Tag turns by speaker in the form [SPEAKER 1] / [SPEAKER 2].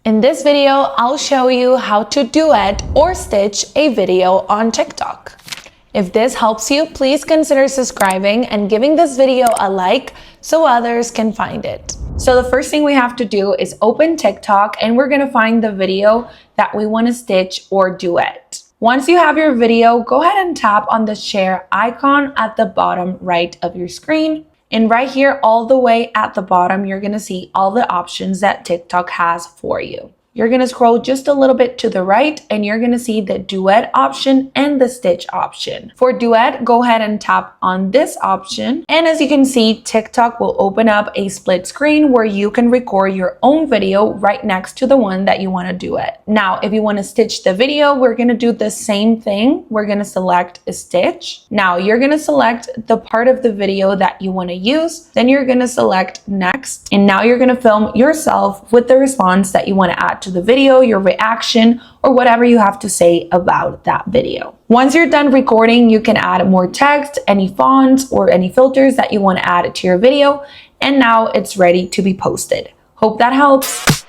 [SPEAKER 1] In this video, I'll show you how to duet or stitch a video on TikTok. If this helps you, please consider subscribing and giving this video a like so others can find it. So the first thing we have to do is open TikTok and we're gonna find the video that we wanna stitch or duet. Once you have your video, go ahead and tap on the share icon at the bottom right of your screen. And right here, all the way at the bottom, you're gonna see all the options that TikTok has for you. You're gonna scroll just a little bit to the right and you're gonna see the duet option and the stitch option. For duet, go ahead and tap on this option. And as you can see, TikTok will open up a split screen where you can record your own video right next to the one that you wanna duet. Now, if you wanna stitch the video, we're gonna do the same thing. We're gonna select a stitch. Now, you're gonna select the part of the video that you wanna use. Then you're gonna select next. And now you're gonna film yourself with the response that you wanna add to the video, your reaction, or whatever you have to say about that video. Once you're done recording, you can add more text, any fonts, or any filters that you want to add to your video. And now it's ready to be posted. Hope that helps.